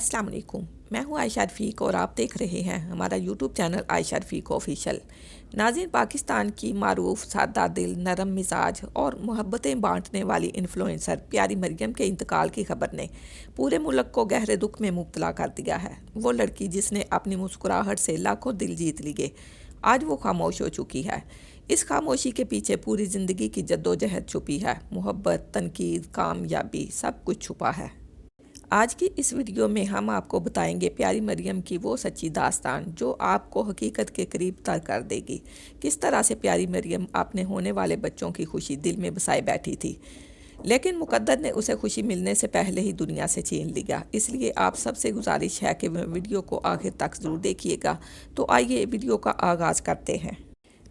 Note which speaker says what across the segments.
Speaker 1: अस्सलाम वालेकुम। मैं हूँ आयशा रफ़ीक और आप देख रहे हैं हमारा यूट्यूब चैनल आयशा रफ़ीक ऑफिशियल। नाज़रीन, पाकिस्तान की मारूफ सादा दिल, नरम मिजाज और मोहब्बतें बांटने वाली इन्फ्लुएंसर प्यारी मरियम के इंतकाल की खबर ने पूरे मुल्क को गहरे दुख में मुब्तला कर दिया है। वो लड़की जिसने अपनी मुस्कुराहट से लाखों दिल जीत लिए, आज वो खामोश हो चुकी है। इस खामोशी के पीछे पूरी ज़िंदगी की जद्दोजहद छुपी है। मोहब्बत, तनकीद, कामयाबी, सब कुछ छुपा है। आज की इस वीडियो में हम आपको बताएंगे प्यारी मरियम की वो सच्ची दास्तान जो आपको हकीकत के करीब तर कर देगी। किस तरह से प्यारी मरियम अपने होने वाले बच्चों की खुशी दिल में बसाए बैठी थी, लेकिन मुकद्दर ने उसे खुशी मिलने से पहले ही दुनिया से छीन लिया। इसलिए आप सबसे गुजारिश है कि वीडियो को आखिर तक ज़रूर देखिएगा। तो आइए वीडियो का आगाज़ करते हैं।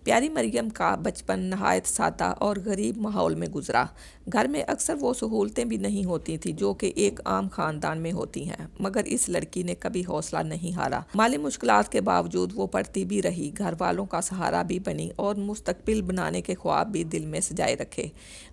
Speaker 1: प्यारी मरियम का बचपन नहायत सादा और गरीब माहौल में गुजरा। घर में अक्सर वो सहूलतें भी नहीं होती थी जो कि एक आम ख़ानदान में होती हैं, मगर इस लड़की ने कभी हौसला नहीं हारा। माली मुश्किलात के बावजूद वो पढ़ती भी रही, घर वालों का सहारा भी बनी और मुस्तकबिल बनाने के ख्वाब भी दिल में सजाए रखे।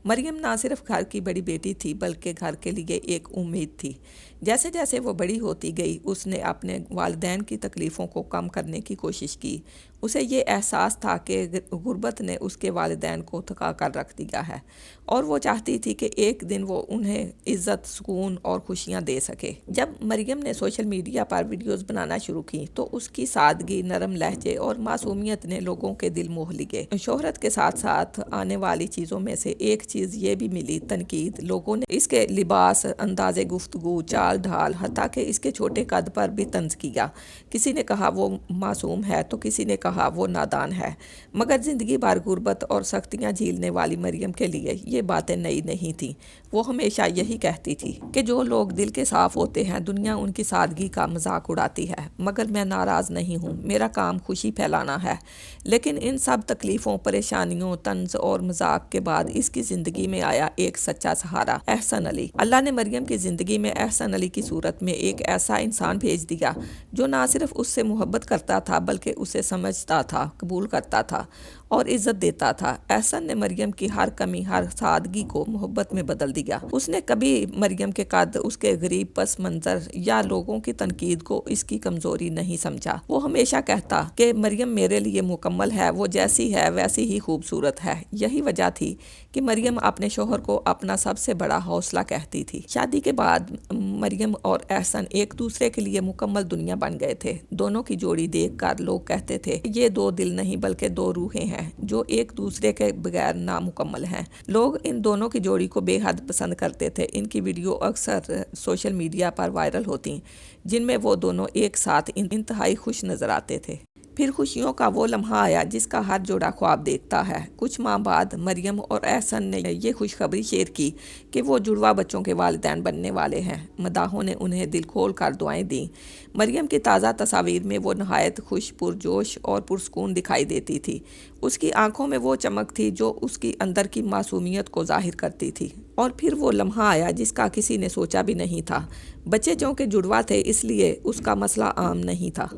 Speaker 1: मरियम ना सिर्फ घर की बड़ी बेटी थी बल्कि घर के लिए एक उम्मीद थी। जैसे जैसे वो बड़ी होती गई, उसने अपने वालिदैन की तकलीफ़ों को कम करने की कोशिश की। उसे ये एहसास था कि गुर्बत ने उसके वालिदैन को थका कर रख दिया है और वो चाहती थी कि एक दिन वो उन्हें इज़्ज़त, सुकून और खुशियाँ दे सके। जब मरियम ने सोशल मीडिया पर वीडियोस बनाना शुरू की तो उसकी सादगी, नरम लहजे और मासूमियत ने लोगों के दिल मोह लिए। शोहरत के साथ साथ आने वाली चीज़ों में से एक चीज़ ये भी मिली, तनकीद। लोगों ने इसके लिबास, अंदाज़े गुफ्तगू, चाल ढाल, हत्ता कि इसके छोटे कद पर भी तंज किया। किसी ने कहा वो मासूम है तो किसी ने कहा वो नादान है। मगर ज़िंदगी भर गुर्बत और सख्तियाँ झेलने वाली मरियम के लिए ये बातें नई नहीं थीं। वो हमेशा यही कहती थी कि जो लोग दिल के साफ़ होते हैं, दुनिया उनकी सादगी का मजाक उड़ाती है, मगर मैं नाराज़ नहीं हूँ। मेरा काम खुशी फैलाना है। लेकिन इन सब तकलीफ़ों, परेशानियों, तंज और मजाक के बाद इसकी ज़िंदगी में आया एक सच्चा सहारा, एहसन अली। अल्लाह ने मरियम की ज़िंदगी में एहसन अली की सूरत में एक ऐसा इंसान भेज दिया जो ना सिर्फ उससे मोहब्बत करता था बल्कि उसे समझता था, कबूल करता था और इज़्ज़त देता था। एहसन ने मरियम की हर कमी, हर सादगी को मोहब्बत में बदल दिया। उसने कभी मरियम के कद, उसके गरीब पस मंज़र या लोगों की तनकीद को इसकी कमज़ोरी नहीं समझा। वो हमेशा कहता कि मरियम मेरे लिए मुकम्मल है, वो जैसी है वैसी ही खूबसूरत है। यही वजह थी कि मरियम अपने शोहर को अपना सबसे बड़ा हौसला कहती थी। शादी के बाद मरियम और एहसन एक दूसरे के लिए मुकम्मल दुनिया बन गए थे। दोनों की जोड़ी देखकर लोग कहते थे ये दो दिल नहीं बल्कि दो रूहें हैं जो एक दूसरे के बगैर नामुकम्मल हैं। लोग इन दोनों की जोड़ी को बेहद पसंद करते थे। इनकी वीडियो अक्सर सोशल मीडिया पर वायरल होती, जिनमें वो दोनों एक साथ इंतहाई खुश नजर आते थे। फिर खुशियों का वो लम्हा आया जिसका हर जोड़ा ख्वाब देखता है। कुछ माह बाद मरियम और एहसन ने ये खुशखबरी शेयर की कि वो जुड़वा बच्चों के वालिदैन बनने वाले हैं। मदाहों ने उन्हें दिल खोल कर दुआएं दी। मरियम की ताज़ा तस्वीर में वो नहायत खुश, पुरजोश और पुरस्कून दिखाई देती थी। उसकी आंखों में वो चमक थी जो उसकी अंदर की मासूमियत को जाहिर करती थी। और फिर वो लम्हा आया जिसका किसी ने सोचा भी नहीं था। बच्चे जो के जुड़वा थे इसलिए उसका मसला आम नहीं था।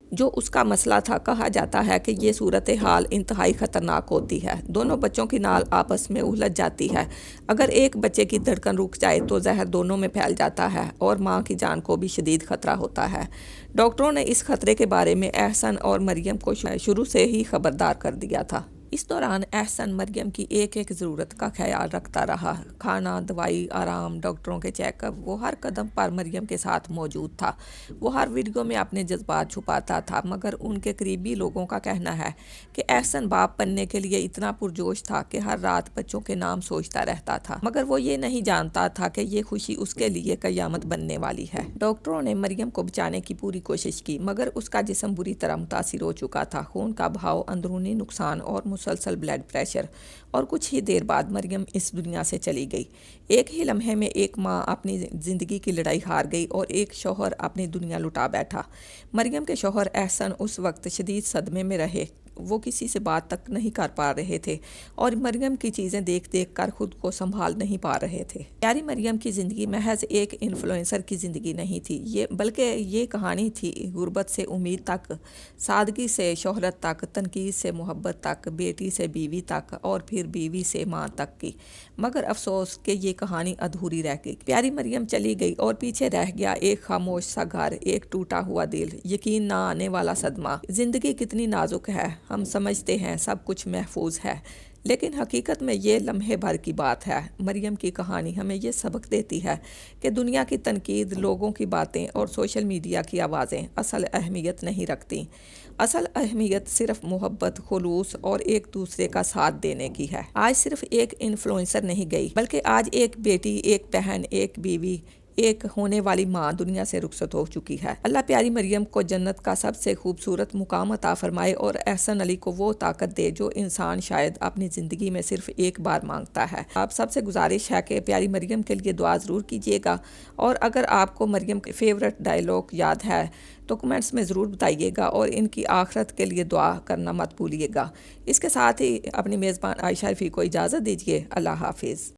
Speaker 1: जो उसका मसला था, कहा जाता है कि ये सूरत हाल इंतहाई ख़तरनाक होती है। दोनों बच्चों की नाल आपस में उलझ जाती है। अगर एक बच्चे की धड़कन रुक जाए तो जहर दोनों में फैल जाता है और माँ की जान को भी शदीद ख़तरा होता है। डॉक्टरों ने इस खतरे के बारे में एहसन और मरियम को शुरू से ही खबरदार कर दिया था। इस दौरान एहसन मरियम की एक एक ज़रूरत का ख्याल रखता रहा। खाना, दवाई, आराम, डॉक्टरों के चेकअप, वो हर कदम पर मरियम के साथ मौजूद था। वो हर वीडियो में अपने जज्बात छुपाता था, मगर उनके करीबी लोगों का कहना है कि एहसन बाप बनने के लिए इतना पुरजोश था कि हर रात बच्चों के नाम सोचता रहता था। मगर वो ये नहीं जानता था कि ये खुशी उसके लिए क़यामत बनने वाली है। डॉक्टरों ने मरियम को बचाने की पूरी कोशिश की, मगर उसका जिस्म बुरी तरह मुतासिर हो चुका था। खून का बहाव, अंदरूनी नुकसान और मुसलसल ब्लड प्रेशर। और कुछ ही देर बाद मरियम इस दुनिया से चली गई। एक ही लम्हे में एक माँ अपनी ज़िंदगी की लड़ाई हार गई और एक शौहर अपनी दुनिया लुटा बैठा। मरियम के शौहर एहसन उस वक्त शदीद सदमे में रहे। وہ کسی سے بات تک نہیں کر پا رہے تھے اور مریم کی چیزیں دیکھ دیکھ کر خود کو سنبھال نہیں پا رہے تھے۔ پیاری مریم کی زندگی محض ایک انفلوئنسر کی زندگی نہیں تھی، بلکہ یہ کہانی تھی غربت سے امید تک، سادگی سے شہرت تک، تنقید سے محبت تک، بیٹی سے بیوی تک اور پھر بیوی سے ماں تک کی۔ مگر افسوس کہ یہ کہانی ادھوری رہ گئی۔ پیاری مریم چلی گئی اور پیچھے رہ گیا ایک خاموش سا گھر، ایک ٹوٹا ہوا دل، یقین نہ آنے والا صدمہ۔ زندگی کتنی نازک ہے، ہم سمجھتے ہیں سب کچھ محفوظ ہے، لیکن حقیقت میں یہ لمحے بھر کی بات ہے۔ مریم کی کہانی ہمیں یہ سبق دیتی ہے کہ دنیا کی تنقید، لوگوں کی باتیں اور سوشل میڈیا کی آوازیں اصل اہمیت نہیں رکھتی۔ اصل اہمیت صرف محبت، خلوص اور ایک دوسرے کا ساتھ دینے کی ہے۔ آج صرف ایک انفلوئنسر نہیں گئی، بلکہ آج ایک بیٹی، ایک بہن، ایک بیوی، ایک ہونے والی ماں دنیا سے رخصت ہو چکی ہے۔ اللہ پیاری مریم کو جنت کا سب سے خوبصورت مقام عطا فرمائے اور احسن علی کو وہ طاقت دے جو انسان شاید اپنی زندگی میں صرف ایک بار مانگتا ہے۔ آپ سب سے گزارش ہے کہ پیاری مریم کے لیے دعا ضرور کیجیے گا، اور اگر آپ کو مریم کے فیورٹ ڈائلاگ یاد ہے تو کمنٹس میں ضرور بتائیے گا، اور ان کی آخرت کے لیے دعا کرنا مت بھولیے گا۔ اس کے ساتھ ہی اپنی میزبان عائشہ رفیع کو اجازت دیجیے۔ اللہ حافظ۔